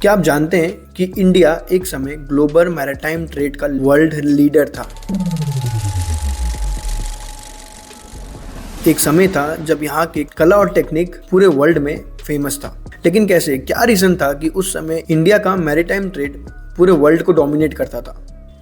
क्या आप जानते हैं कि इंडिया एक समय ग्लोबल मैरीटाइम ट्रेड का वर्ल्ड लीडर था। एक समय था जब यहाँ की कला और टेक्निक पूरे वर्ल्ड में फेमस था। लेकिन कैसे, क्या रीजन था कि उस समय इंडिया का मैरीटाइम ट्रेड पूरे वर्ल्ड को डोमिनेट करता था,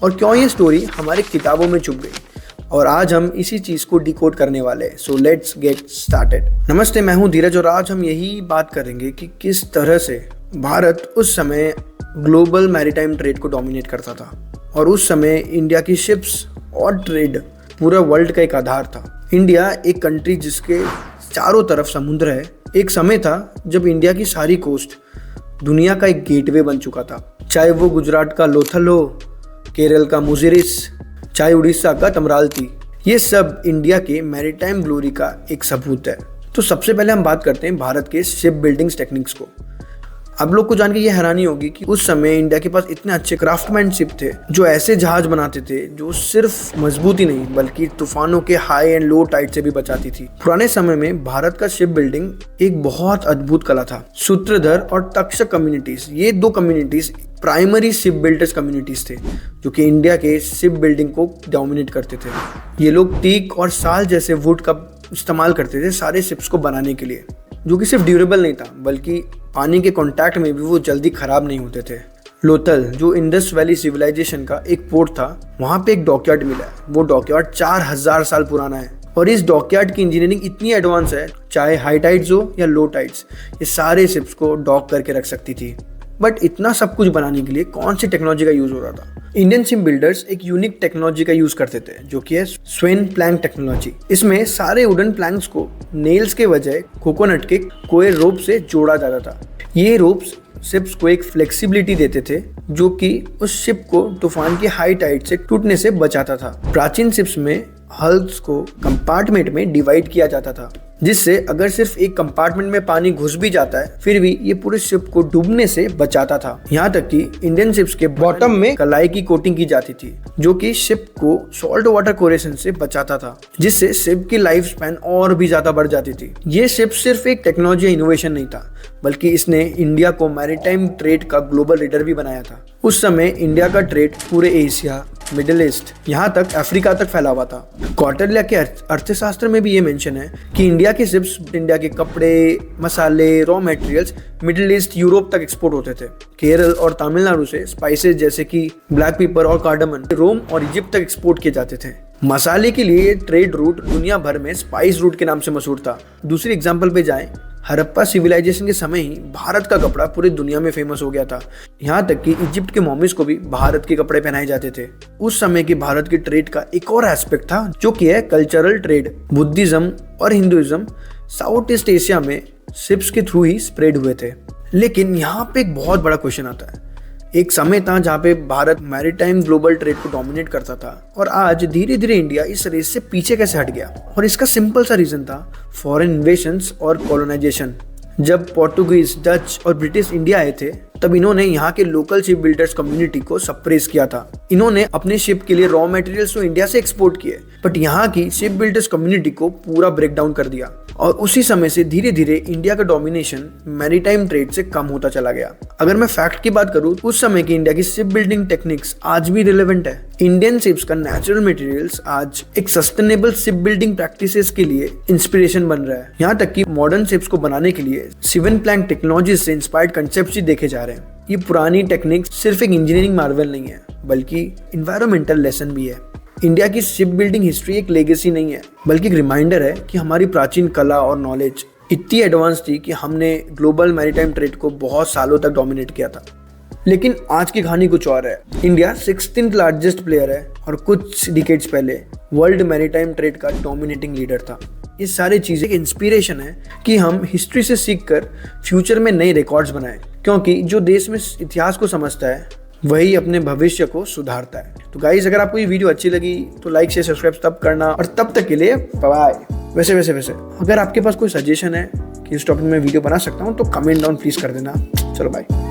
और क्यों ये स्टोरी हमारे किताबों में छुप गई। और आज हम इसी चीज को डिकोड करने वाले हैं। So let's get started. नमस्ते, मैं हूँ धीरज और आज हम यही बात करेंगे कि किस तरह से भारत उस समय ग्लोबल मैरीटाइम ट्रेड को डोमिनेट करता था, और उस समय इंडिया की शिप्स और ट्रेड पूरा वर्ल्ड का एक आधार था। इंडिया एक कंट्री जिसके चारों तरफ समुद्र है। एक समय था जब इंडिया की सारी कोस्ट दुनिया का एक गेटवे बन चुका था, चाहे वो गुजरात का लोथल हो, केरल का मुजिरिस, चाहे उड़ीसा का तमरावती। ये सब इंडिया के मैरीटाइम ग्लोरी का एक सबूत है। तो सबसे पहले हम बात करते हैं भारत के शिप बिल्डिंग टेक्निक्स को। आप लोग को जान के ये हैरानी होगी कि उस समय इंडिया के पास इतने अच्छे क्राफ्टमैनशिप थे, जो ऐसे जहाज बनाते थे जो सिर्फ मजबूत ही नहीं बल्कि तूफानों के हाई एंड लो टाइड से भी बचाती थी। पुराने समय में भारत का शिप बिल्डिंग एक बहुत अद्भुत कला था। सूत्रधर और तक्षक कम्युनिटीज, ये दो communities primary ship builders communities थे जो कि इंडिया के शिप बिल्डिंग को डोमिनेट करते थे। ये लोग टीक और साल जैसे वुड का इस्तेमाल करते थे सारे शिप्स को बनाने के लिए, जो कि सिर्फ ड्यूरेबल नहीं था बल्कि पानी के कांटेक्ट में भी वो जल्दी खराब नहीं होते थे। लोथल, जो इंडस वैली सिविलाइजेशन का एक पोर्ट था, वहाँ पे एक डॉकयार्ड मिला है। वो डॉकयार्ड 4000 साल पुराना है, और इस डॉकयार्ड की इंजीनियरिंग इतनी एडवांस है, चाहे हाई टाइड्स हो या लो टाइड्स, ये सारे शिप्स को डॉक करके रख सकती थी। बट इतना सब कुछ बनाने के लिए कौन सी टेक्नोलॉजी का यूज हो रहा था? इंडियन शिप बिल्डर्स एक यूनिक टेक्नोलॉजी का यूज करते थे, जो कि है स्वेन प्लैंक टेक्नोलॉजी। इसमें सारे वुडन प्लैंक्स को नेल्स के बजाय कोकोनट के कोयर रोप से जोड़ा जाता था। ये रोप्स शिप्स को एक फ्लेक्सिबिलिटी देते थे जो कि उस शिप को तूफान की हाई टाइड से टूटने से बचाता था। प्राचीन शिप्स में हल्स को कंपार्टमेंट में डिवाइड किया जाता था, जिससे अगर सिर्फ एक कंपार्टमेंट में पानी घुस भी जाता है फिर भी ये पूरे शिप को डूबने से बचाता था। यहाँ तक कि इंडियन शिप्स के बॉटम में कलाई की कोटिंग की जाती थी, जो कि शिप को सॉल्ट वाटर कोरेशन से बचाता था, जिससे शिप की लाइफ स्पैन और भी ज्यादा बढ़ जाती थी। ये शिप सिर्फ एक टेक्नोलॉजी इनोवेशन नहीं था, बल्कि इसने इंडिया को मैरीटाइम ट्रेड का ग्लोबल लीडर भी बनाया था। उस समय इंडिया का ट्रेड पूरे एशिया, मिडिल ईस्ट, यहाँ तक अफ्रीका तक फैला हुआ था। कौटिल्य के अर्थशास्त्र में भी ये मेंशन है कि इंडिया के शिप्स इंडिया के कपड़े, मसाले, raw materials middle east, Europe तक एक्सपोर्ट होते थे। केरल और तमिलनाडु से स्पाइसेस जैसे कि ब्लैक पेपर और कार्डमन रोम और इजिप्ट तक एक्सपोर्ट किए जाते थे। मसाले के लिए ट्रेड रूट दुनिया भर में स्पाइस रूट के नाम से मशहूर था। दूसरी एग्जाम्पल पे जाएं, हड़प्पा सिविलाइजेशन के समय ही भारत का कपड़ा पूरी दुनिया में फेमस हो गया था। यहाँ तक कि इजिप्ट के मॉमिस को भी भारत के कपड़े पहनाए जाते थे। उस समय के भारत के ट्रेड का एक और एस्पेक्ट था, जो कि है कल्चरल ट्रेड। बुद्धिज्म और हिंदुइज्म साउथ ईस्ट एशिया में शिप्स के थ्रू ही स्प्रेड हुए थे। लेकिन यहाँ पे एक बहुत बड़ा क्वेश्चन आता है। एक समय था जहाँ पे भारत मैरीटाइम ग्लोबल ट्रेड को डोमिनेट करता था, और आज धीरे धीरे इंडिया इस रेस से पीछे कैसे हट गया? और इसका सिंपल सा रीजन था फॉरेन इन्वेशंस और कॉलोनाइजेशन। जब पोर्टुगीज, डच और ब्रिटिश इंडिया आए थे, तब इन्होंने यहाँ के लोकल शिप बिल्डर्स कम्युनिटी को सप्रेस किया था। इन्होंने अपने शिप के लिए रॉ मटेरियल्स तो इंडिया से एक्सपोर्ट किए, बट यहाँ की शिप बिल्डर्स कम्युनिटी को पूरा ब्रेक डाउन कर दिया। और उसी समय से धीरे धीरे इंडिया का डोमिनेशन मैरीटाइम ट्रेड से कम होता चला गया। अगर मैं फैक्ट की बात करूँ, उस समय की इंडिया की शिप बिल्डिंग टेक्निक्स आज भी रिलेवेंट है। इंडियन शिप्स का नेचुरल मटेरियल्स आज एक सस्टेनेबल शिप बिल्डिंग प्रैक्टिसेस के लिए इंस्पिरेशन बन रहा है। यहाँ तक कि मॉडर्न शिप्स को बनाने के लिए स्वेन प्लैंक टेक्नोलॉजी से इंस्पायर्ड कंसेप्ट्स ही देखे जा रहे हैं। ये पुरानी टेक्निक्स सिर्फ एक इंजीनियरिंग मार्वल नहीं है, बल्कि इन्वायरमेंटल लेसन भी है। इंडिया की शिप बिल्डिंग हिस्ट्री एक लेगेसी नहीं है, बल्कि एक रिमाइंडर है कि हमारी प्राचीन कला और नॉलेज इतनी एडवांस थी कि हमने ग्लोबल मैरीटाइम ट्रेड को बहुत सालों तक डोमिनेट किया था। लेकिन आज की कहानी कुछ और है। इंडिया 16th लार्जेस्ट प्लेयर है, और कुछ डिकेड्स पहले वर्ल्ड मैरीटाइम ट्रेड का डोमिनेटिंग लीडर था। ये सारी चीजें इंस्पिरेशन है कि हम हिस्ट्री से सीखकर फ्यूचर में नए रिकॉर्ड्स बनाएं, क्योंकि जो देश में इतिहास को समझता है वही अपने भविष्य को सुधारता है। तो गाइस, अगर आपको ये वीडियो अच्छी लगी तो लाइक शेयर सब्सक्राइब तब करना, और तब तक के लिए बाय। वैसे अगर आपके पास कोई सजेशन है कि इस टॉपिक में वीडियो बना सकता हूँ तो कमेंट डाउन प्लीज कर देना। चलो बाय।